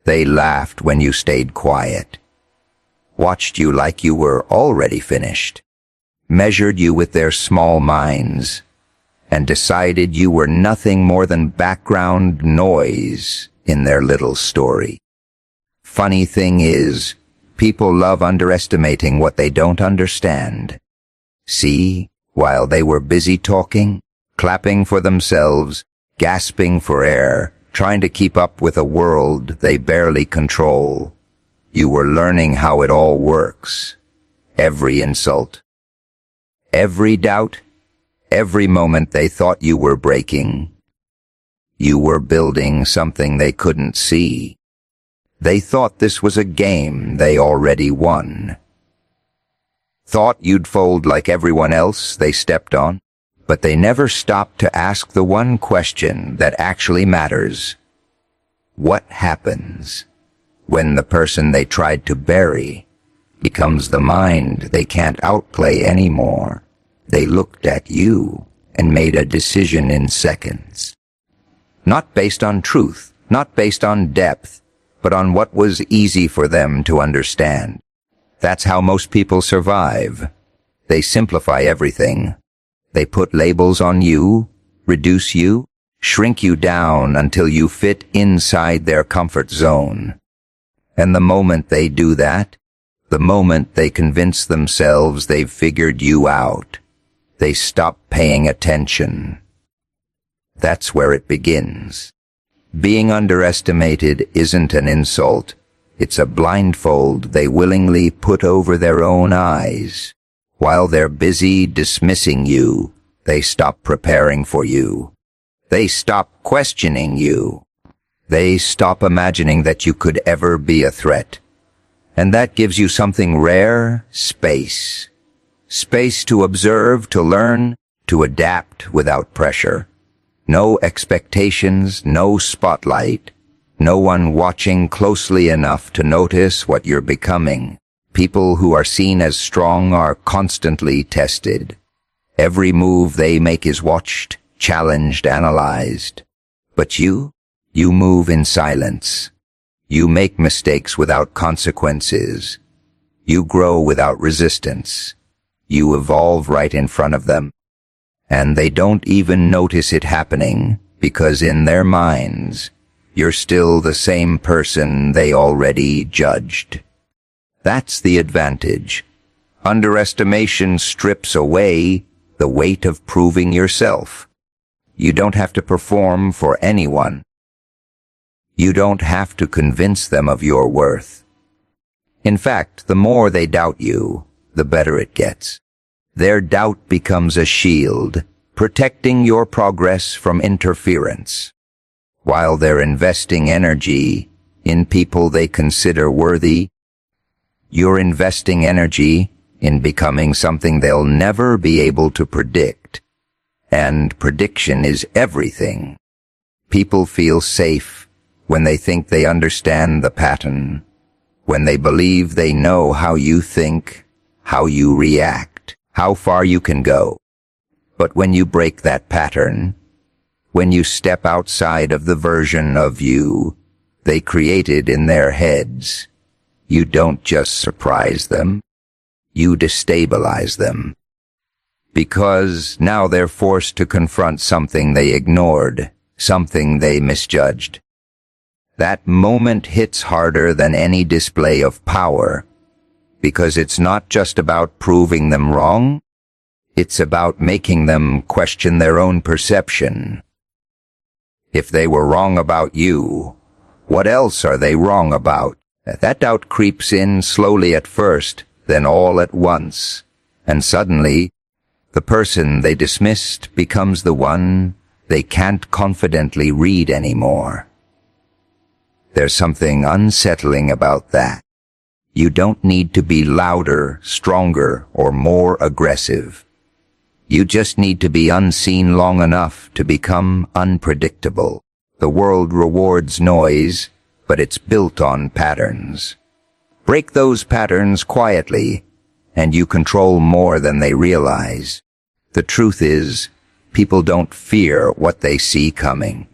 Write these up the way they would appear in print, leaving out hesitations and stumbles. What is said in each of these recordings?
They laughed when you stayed quiet, watched you like you were already finished, measured you with their small minds, and decided you were nothing more than background noise in their little story. Funny thing is, people love underestimating what they don't understand. See, while they were busy talking, clapping for themselves, gasping for air, trying to keep up with a world they barely control, you were learning how it all works. Every insult, every doubt, every moment they thought you were breaking. You were building something they couldn't see. They thought this was a game they already won. Thought you'd fold like everyone else they stepped on, but they never stopped to ask the one question that actually matters. What happens when the person they tried to bury becomes the mind they can't outplay anymore? They looked at you and made a decision in seconds. Not based on truth, not based on depth, but on what was easy for them to understand. That's how most people survive. They simplify everything. They put labels on you, reduce you, shrink you down until you fit inside their comfort zone. And the moment they do that, the moment they convince themselves they've figured you out, they stop paying attention. That's where it begins. Being underestimated isn't an insult. It's a blindfold they willingly put over their own eyes. While they're busy dismissing you, they stop preparing for you. They stop questioning you. They stop imagining that you could ever be a threat. And that gives you something rare: space. Space to observe, to learn, to adapt without pressure. No expectations, no spotlight, no one watching closely enough to notice what you're becoming. People who are seen as strong are constantly tested. Every move they make is watched, challenged, analyzed. But you move in silence. You make mistakes without consequences. You grow without resistance. You evolve right in front of them. And they don't even notice it happening, because in their minds, you're still the same person they already judged. That's the advantage. Underestimation strips away the weight of proving yourself. You don't have to perform for anyone. You don't have to convince them of your worth. In fact, the more they doubt you, the better it gets. Their doubt becomes a shield, protecting your progress from interference. While they're investing energy in people they consider worthy, you're investing energy in becoming something they'll never be able to predict. And prediction is everything. People feel safe when they think they understand the pattern, when they believe they know how you think, how you react, how far you can go. But when you break that pattern, when you step outside of the version of you they created in their heads, you don't just surprise them, you destabilize them. Because now they're forced to confront something they ignored, something they misjudged. That moment hits harder than any display of power, because it's not just about proving them wrong, it's about making them question their own perception. If they were wrong about you, what else are they wrong about? That doubt creeps in slowly at first, then all at once, and suddenly, the person they dismissed becomes the one they can't confidently read anymore. There's something unsettling about that. You don't need to be louder, stronger, or more aggressive. You just need to be unseen long enough to become unpredictable. The world rewards noise, but it's built on patterns. Break those patterns quietly, and you control more than they realize. The truth is, people don't fear what they see coming.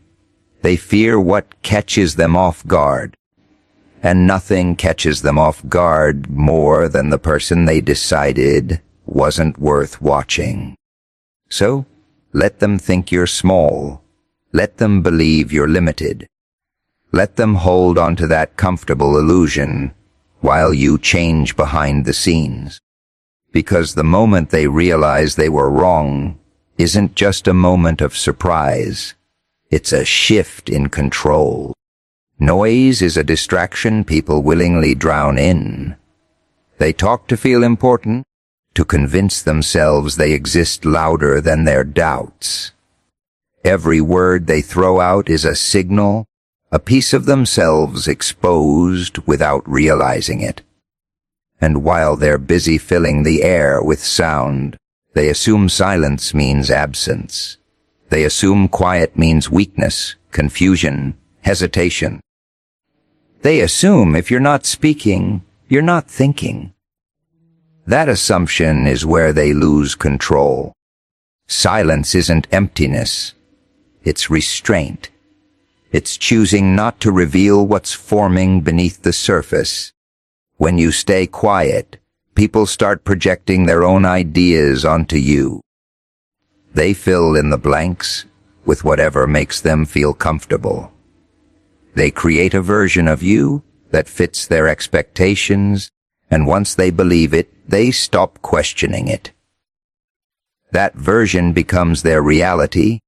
They fear what catches them off guard. and nothing catches them off guard more than the person they decided wasn't worth watching. So, let them think you're small. Let them believe you're limited. Let them hold onto that comfortable illusion while you change behind the scenes. Because the moment they realize they were wrong isn't just a moment of surprise. It's a shift in control. Noise is a distraction people willingly drown in. They talk to feel important, to convince themselves they exist louder than their doubts. Every word they throw out is a signal, a piece of themselves exposed without realizing it. And while they're busy filling the air with sound, they assume silence means absence. They assume quiet means weakness, confusion, hesitation. They assume if you're not speaking, you're not thinking. That assumption is where they lose control. Silence isn't emptiness. It's restraint. It's choosing not to reveal what's forming beneath the surface. When you stay quiet, people start projecting their own ideas onto you. They fill in the blanks with whatever makes them feel comfortable. They create a version of you that fits their expectations, and once they believe it, they stop questioning it. That version becomes their reality,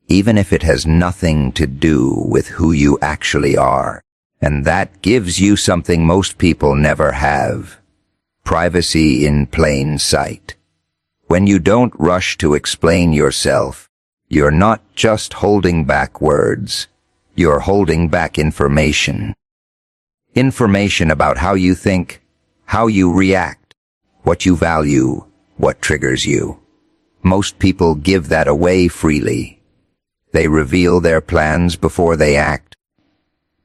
even if it has nothing to do with who you actually are. And that gives you something most people never have: privacy in plain sight. When you don't rush to explain yourself, you're not just holding back words, you're holding back information. Information about how you think, how you react, what you value, what triggers you. Most people give that away freely. They reveal their plans before they act,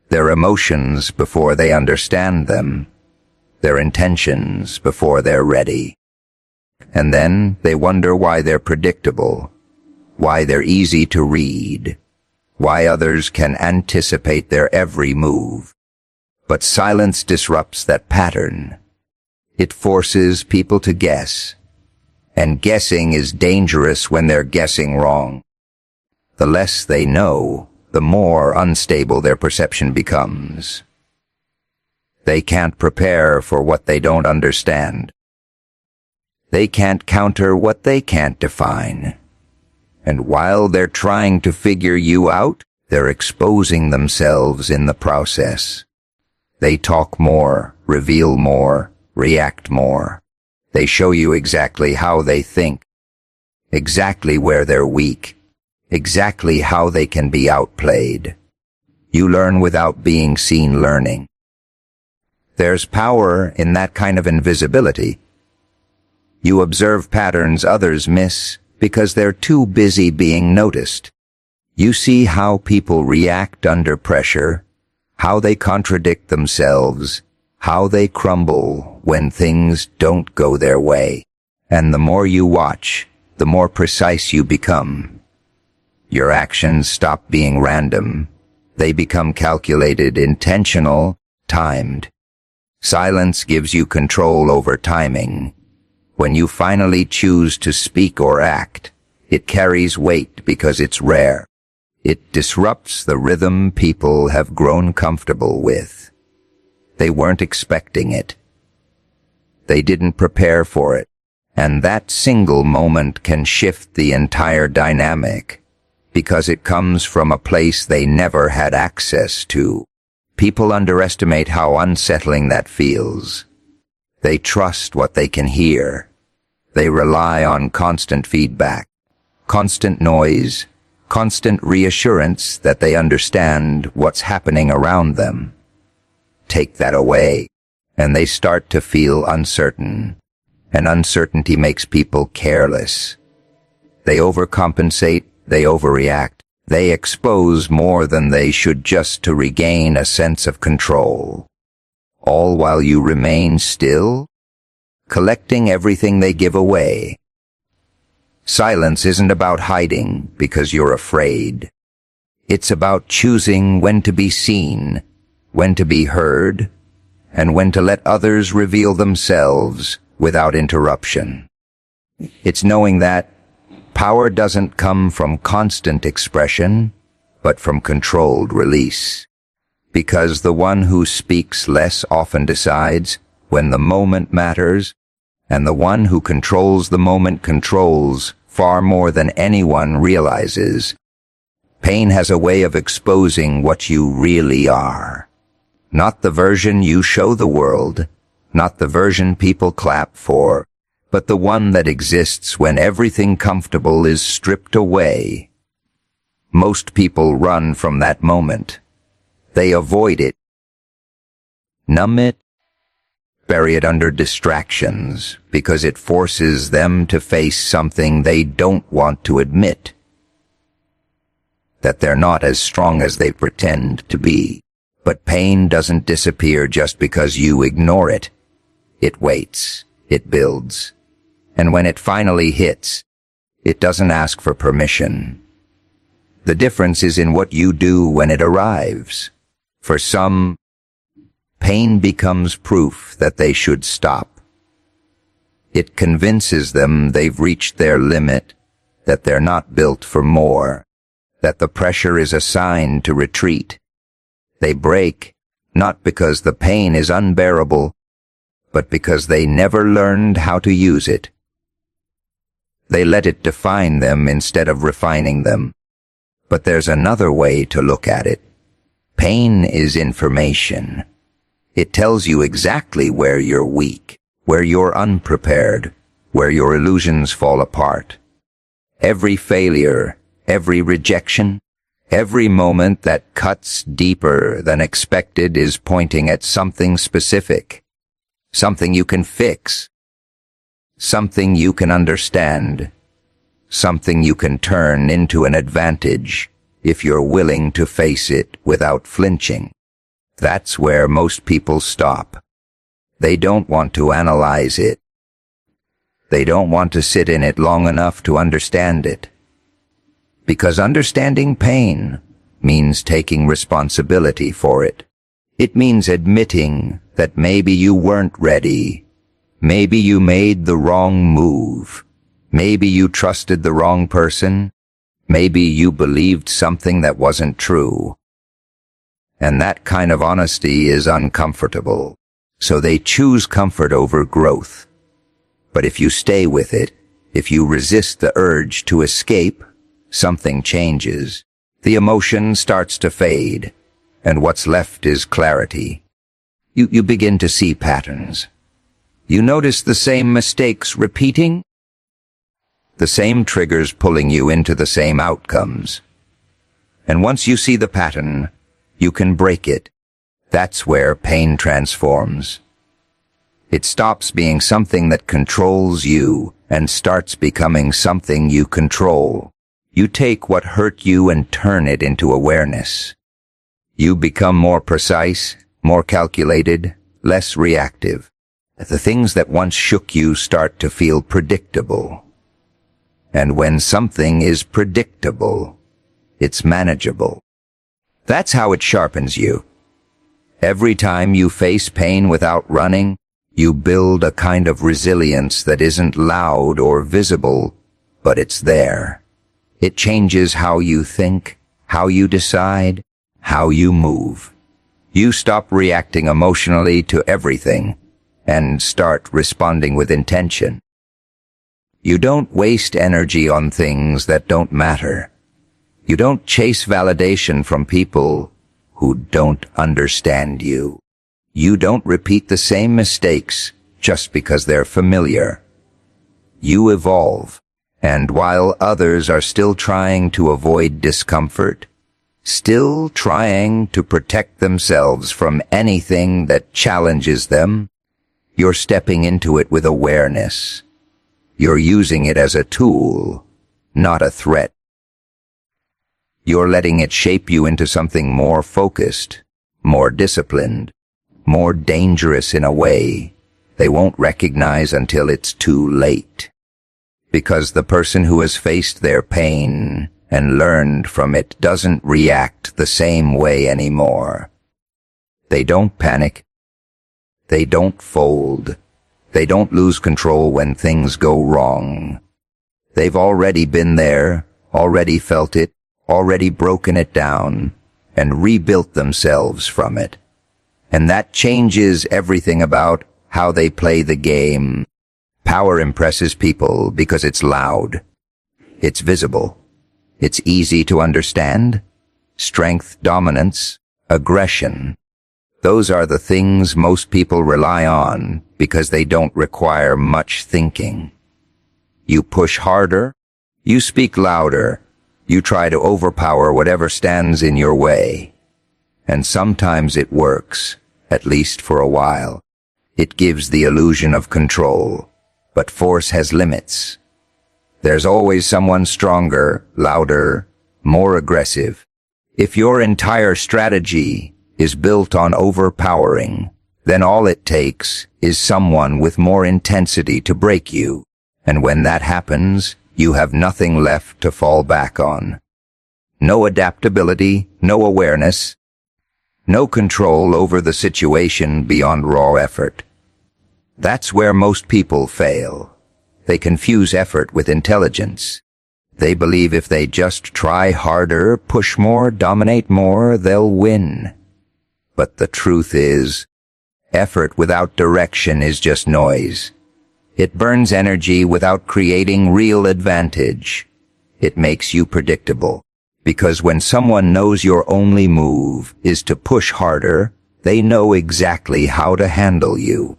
their emotions before they understand them, their intentions before they're ready. And then they wonder why they're predictable, why they're easy to read, why others can anticipate their every move. But silence disrupts that pattern. It forces people to guess, and guessing is dangerous when they're guessing wrong. The less they know, the more unstable their perception becomes. They can't prepare for what they don't understand. They can't counter what they can't define. And while they're trying to figure you out, they're exposing themselves in the process. They talk more, reveal more, react more. They show you exactly how they think, exactly where they're weak, exactly how they can be outplayed. You learn without being seen learning. There's power in that kind of invisibility. You observe patterns others miss because they're too busy being noticed. You see how people react under pressure, how they contradict themselves, how they crumble when things don't go their way. And the more you watch, the more precise you become. Your actions stop being random. They become calculated, intentional, timed. Silence gives you control over timing. When you finally choose to speak or act, it carries weight because it's rare. It disrupts the rhythm people have grown comfortable with. They weren't expecting it. They didn't prepare for it. And that single moment can shift the entire dynamic, because it comes from a place they never had access to. People underestimate how unsettling that feels. They trust what they can hear. They rely on constant feedback, constant noise, constant reassurance that they understand what's happening around them. Take that away, and they start to feel uncertain. And uncertainty makes people careless. They overcompensate, they overreact, they expose more than they should just to regain a sense of control. All while you remain still, collecting everything they give away. Silence isn't about hiding because you're afraid. It's about choosing when to be seen, when to be heard, and when to let others reveal themselves without interruption. It's knowing that power doesn't come from constant expression, but from controlled release. Because the one who speaks less often decides when the moment matters, and the one who controls the moment controls far more than anyone realizes. Pain has a way of exposing what you really are. Not the version you show the world, not the version people clap for, but the one that exists when everything comfortable is stripped away. Most people run from that moment. They avoid it, numb it, bury it under distractions, because it forces them to face something they don't want to admit. That they're not as strong as they pretend to be. But pain doesn't disappear just because you ignore it. It waits, it builds, and when it finally hits, it doesn't ask for permission. The difference is in what you do when it arrives. For some, pain becomes proof that they should stop. It convinces them they've reached their limit, that they're not built for more, that the pressure is a sign to retreat. They break, not because the pain is unbearable, but because they never learned how to use it. They let it define them instead of refining them. But there's another way to look at it. Pain is information. It tells you exactly where you're weak, where you're unprepared, where your illusions fall apart. Every failure, every rejection, every moment that cuts deeper than expected is pointing at something specific, something you can fix, something you can understand, something you can turn into an advantage if you're willing to face it without flinching. That's where most people stop. They don't want to analyze it. They don't want to sit in it long enough to understand it. Because understanding pain means taking responsibility for it. It means admitting that maybe you weren't ready. Maybe you made the wrong move. Maybe you trusted the wrong person. Maybe you believed something that wasn't true. And that kind of honesty is uncomfortable. So they choose comfort over growth. But if you stay with it, if you resist the urge to escape, something changes. The emotion starts to fade, and what's left is clarity. You begin to see patterns. You notice the same mistakes repeating, the same triggers pulling you into the same outcomes. And once you see the pattern, you can break it. That's where pain transforms. It stops being something that controls you and starts becoming something you control. You take what hurt you and turn it into awareness. You become more precise, more calculated, less reactive. The things that once shook you start to feel predictable. And when something is predictable, it's manageable. That's how it sharpens you. Every time you face pain without running, you build a kind of resilience that isn't loud or visible, but it's there. It changes how you think, how you decide, how you move. You stop reacting emotionally to everything and start responding with intention. You don't waste energy on things that don't matter. You don't chase validation from people who don't understand you. You don't repeat the same mistakes just because they're familiar. You evolve. And while others are still trying to avoid discomfort, still trying to protect themselves from anything that challenges them, you're stepping into it with awareness. You're using it as a tool, not a threat. You're letting it shape you into something more focused, more disciplined, more dangerous in a way they won't recognize until it's too late. Because the person who has faced their pain and learned from it doesn't react the same way anymore. They don't panic. They don't fold. They don't lose control when things go wrong. They've already been there, already felt it, already broken it down, and rebuilt themselves from it. And that changes everything about how they play the game. Power impresses people because it's loud. It's visible. It's easy to understand. Strength, dominance, aggression. Those are the things most people rely on because they don't require much thinking. You push harder. You speak louder. You try to overpower whatever stands in your way. And sometimes it works, at least for a while. It gives the illusion of control. But force has limits. There's always someone stronger, louder, more aggressive. If your entire strategy is built on overpowering, then all it takes is someone with more intensity to break you. And when that happens, you have nothing left to fall back on. No adaptability, no awareness, no control over the situation beyond raw effort. That's where most people fail. They confuse effort with intelligence. They believe if they just try harder, push more, dominate more, they'll win. But the truth is, effort without direction is just noise. It burns energy without creating real advantage. It makes you predictable. Because when someone knows your only move is to push harder, they know exactly how to handle you.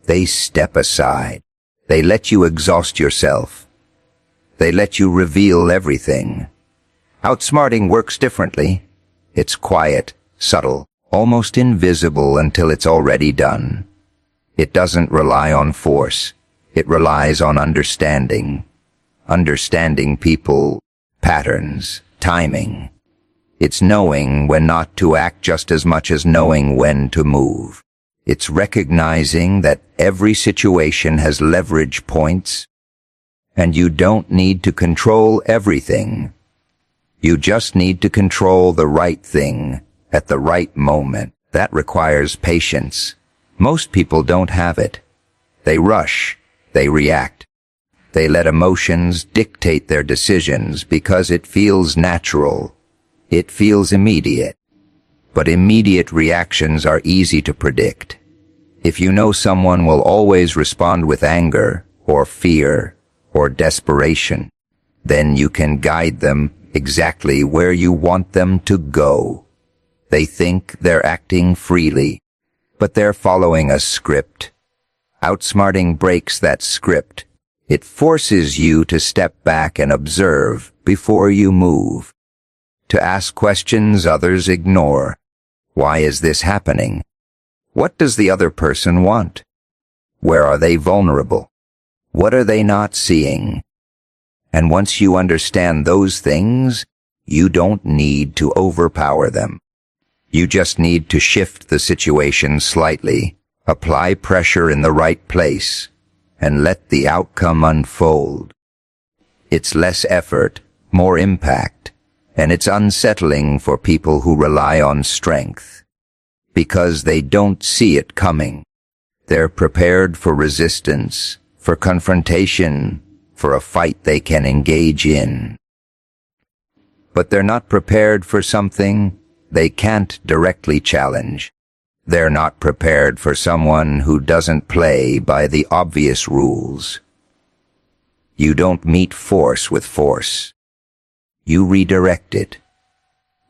They step aside. They let you exhaust yourself. They let you reveal everything. Outsmarting works differently. It's quiet, subtle, almost invisible until it's already done. It doesn't rely on force. It relies on understanding. Understanding people, patterns, timing. It's knowing when not to act just as much as knowing when to move. It's recognizing that every situation has leverage points, and you don't need to control everything. You just need to control the right thing at the right moment. That requires patience. Most people don't have it. They rush. They react. They let emotions dictate their decisions because it feels natural. It feels immediate. But immediate reactions are easy to predict. If you know someone will always respond with anger, or fear, or desperation, then you can guide them exactly where you want them to go. They think they're acting freely, but they're following a script. Outsmarting breaks that script. It forces you to step back and observe before you move. To ask questions others ignore. Why is this happening? What does the other person want? Where are they vulnerable? What are they not seeing? And once you understand those things, you don't need to overpower them. You just need to shift the situation slightly, apply pressure in the right place, and let the outcome unfold. It's less effort, more impact, and it's unsettling for people who rely on strength, because they don't see it coming. They're prepared for resistance, for confrontation, for a fight they can engage in. But they're not prepared for something they can't directly challenge. They're not prepared for someone who doesn't play by the obvious rules. You don't meet force with force. You redirect it.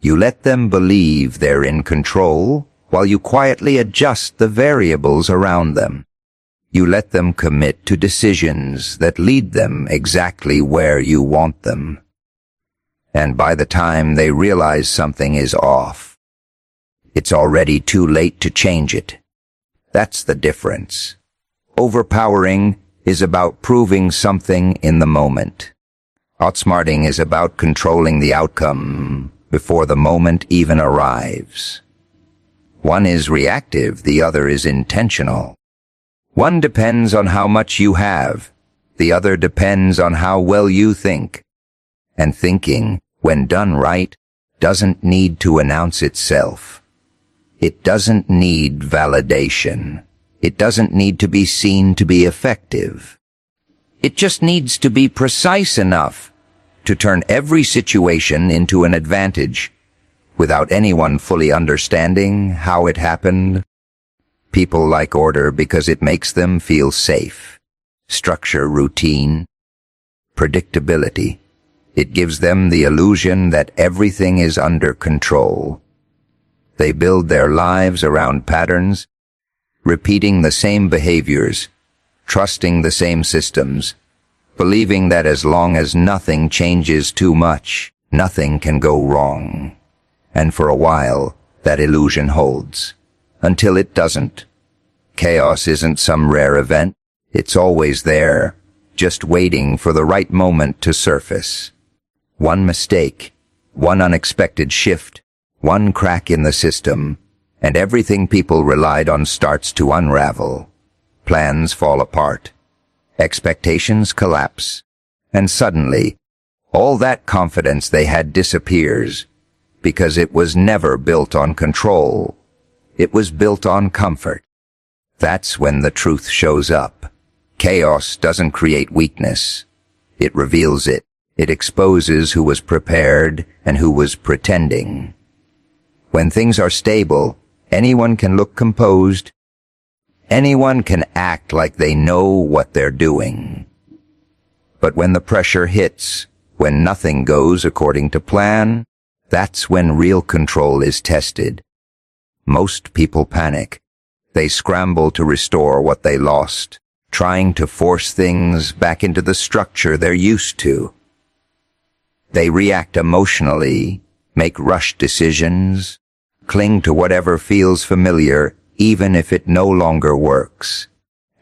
You let them believe they're in control while you quietly adjust the variables around them. You let them commit to decisions that lead them exactly where you want them. And by the time they realize something is off, it's already too late to change it. That's the difference. Overpowering is about proving something in the moment. Outsmarting is about controlling the outcome before the moment even arrives. One is reactive, the other is intentional. One depends on how much you have, the other depends on how well you think. And thinking, when done right, doesn't need to announce itself. It doesn't need validation. It doesn't need to be seen to be effective. It just needs to be precise enough to turn every situation into an advantage without anyone fully understanding how it happened. People like order because it makes them feel safe. Structure, routine, predictability. It gives them the illusion that everything is under control. They build their lives around patterns, repeating the same behaviors, trusting the same systems, believing that as long as nothing changes too much, nothing can go wrong. And for a while, that illusion holds, until it doesn't. Chaos isn't some rare event. It's always there, just waiting for the right moment to surface. One mistake, one unexpected shift, one crack in the system, and everything people relied on starts to unravel. Plans fall apart. Expectations collapse. And suddenly, all that confidence they had disappears, because it was never built on control. It was built on comfort. That's when the truth shows up. Chaos doesn't create weakness. It reveals it. It exposes who was prepared and who was pretending. When things are stable, anyone can look composed. Anyone can act like they know what they're doing. But when the pressure hits, when nothing goes according to plan, that's when real control is tested. Most people panic. They scramble to restore what they lost, trying to force things back into the structure they're used to. They react emotionally, make rushed decisions, cling to whatever feels familiar, even if it no longer works.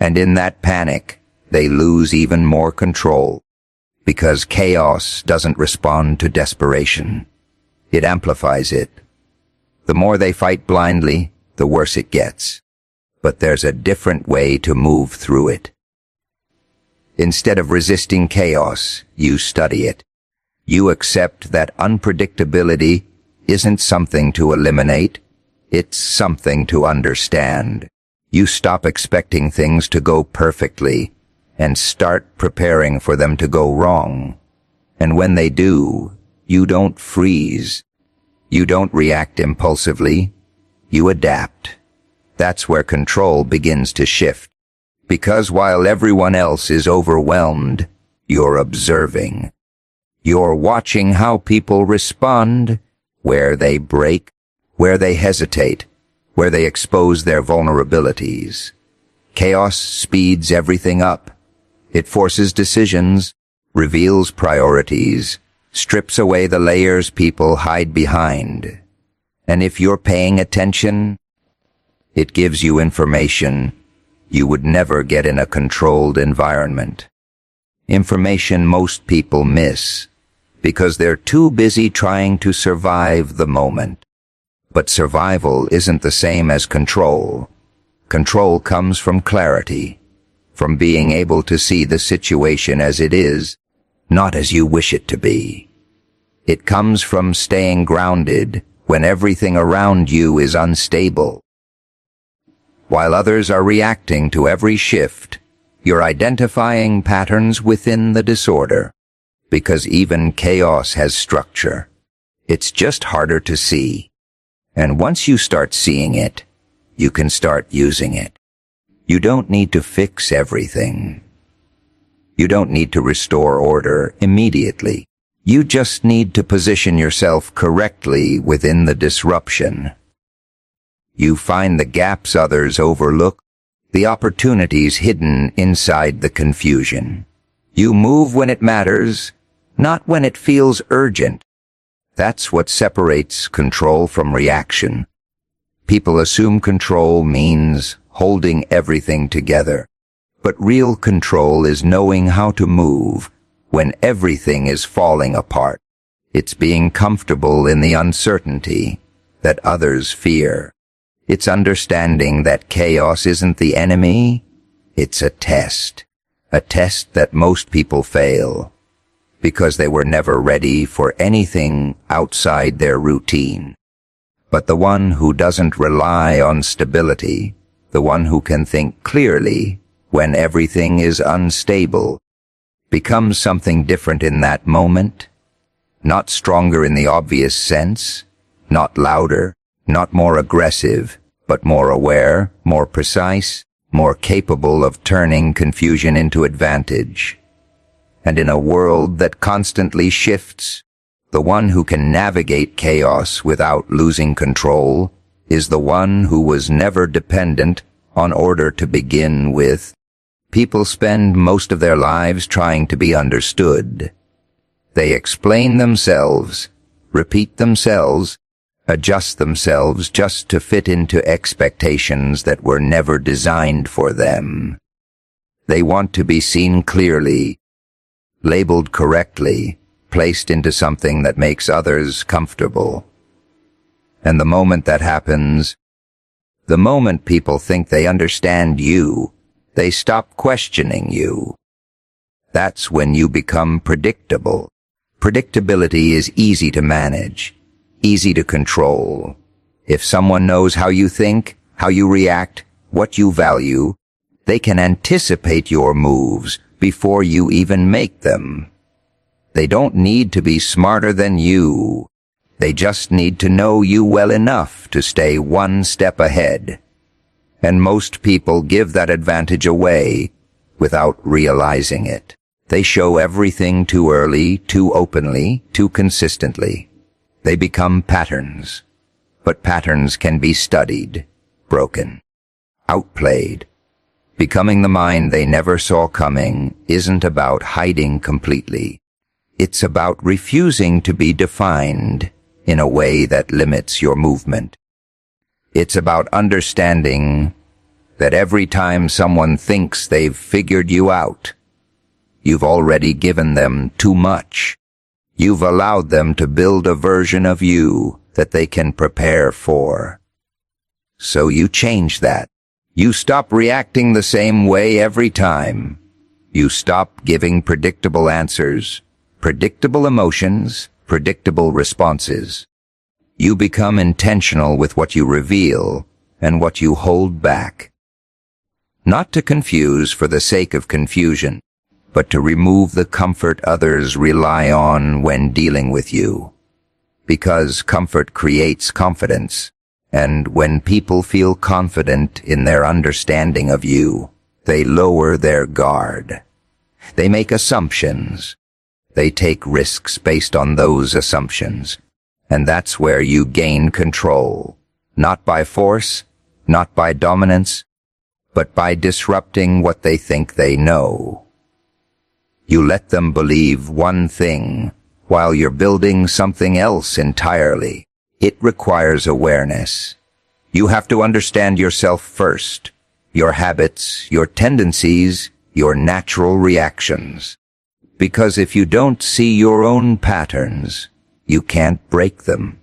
And in that panic, they lose even more control, because chaos doesn't respond to desperation. It amplifies it. The more they fight blindly, the worse it gets. But there's a different way to move through it. Instead of resisting chaos, you study it. You accept that unpredictability isn't something to eliminate. It's something to understand. You stop expecting things to go perfectly and start preparing for them to go wrong. And when they do, you don't freeze. You don't react impulsively. You adapt. That's where control begins to shift. Because while everyone else is overwhelmed, you're observing. You're watching how people respond, where they break, where they hesitate, where they expose their vulnerabilities. Chaos speeds everything up. It forces decisions, reveals priorities, strips away the layers people hide behind. And if you're paying attention, it gives you information you would never get in a controlled environment. Information most people miss because they're too busy trying to survive the moment. But survival isn't the same as control. Control comes from clarity, from being able to see the situation as it is, not as you wish it to be. It comes from staying grounded when everything around you is unstable. While others are reacting to every shift, you're identifying patterns within the disorder, because even chaos has structure. It's just harder to see. And once you start seeing it, you can start using it. You don't need to fix everything. You don't need to restore order immediately. You just need to position yourself correctly within the disruption. You find the gaps others overlook, the opportunities hidden inside the confusion. You move when it matters, not when it feels urgent. That's what separates control from reaction. People assume control means holding everything together. But real control is knowing how to move when everything is falling apart. It's being comfortable in the uncertainty that others fear. It's understanding that chaos isn't the enemy. It's a test that most people fail because they were never ready for anything outside their routine. But the one who doesn't rely on stability, the one who can think clearly when everything is unstable, becomes something different in that moment, not stronger in the obvious sense, not louder, not more aggressive, but more aware, more precise, more capable of turning confusion into advantage. And in a world that constantly shifts, the one who can navigate chaos without losing control is the one who was never dependent on order to begin with. People spend most of their lives trying to be understood. They explain themselves, repeat themselves, adjust themselves just to fit into expectations that were never designed for them. They want to be seen clearly, labeled correctly, placed into something that makes others comfortable. And the moment that happens, the moment people think they understand you, they stop questioning you. That's when you become predictable. Predictability is easy to manage, easy to control. If someone knows how you think, how you react, what you value, they can anticipate your moves before you even make them. They don't need to be smarter than you. They just need to know you well enough to stay one step ahead. And most people give that advantage away without realizing it. They show everything too early, too openly, too consistently. They become patterns. But patterns can be studied, broken, outplayed. Becoming the mind they never saw coming isn't about hiding completely. It's about refusing to be defined in a way that limits your movement. It's about understanding that every time someone thinks they've figured you out, you've already given them too much. You've allowed them to build a version of you that they can prepare for. So you change that. You stop reacting the same way every time. You stop giving predictable answers, predictable emotions, predictable responses. You become intentional with what you reveal and what you hold back. Not to confuse for the sake of confusion, but to remove the comfort others rely on when dealing with you. Because comfort creates confidence, and when people feel confident in their understanding of you, they lower their guard. They make assumptions. They take risks based on those assumptions. And that's where you gain control. Not by force, not by dominance, but by disrupting what they think they know. You let them believe one thing while you're building something else entirely. It requires awareness. You have to understand yourself first, your habits, your tendencies, your natural reactions. Because if you don't see your own patterns, you can't break them.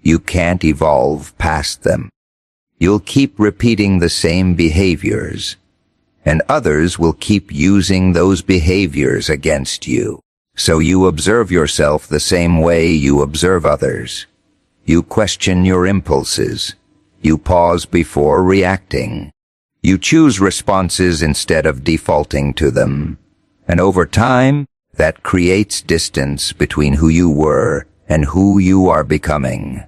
You can't evolve past them. You'll keep repeating the same behaviors, and others will keep using those behaviors against you. So you observe yourself the same way you observe others. You question your impulses. You pause before reacting. You choose responses instead of defaulting to them. And over time, that creates distance between who you were and who you are becoming.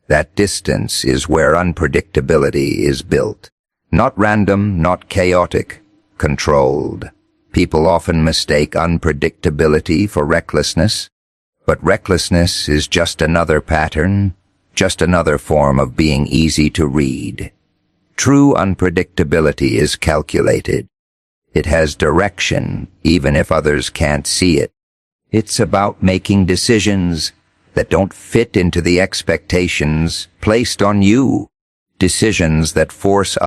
That distance is where unpredictability is built. Not random, not chaotic, controlled. People often mistake unpredictability for recklessness, but recklessness is just another pattern, just another form of being easy to read. True unpredictability is calculated. It has direction, even if others can't see it. It's about making decisions that don't fit into the expectations placed on you. Decisions that force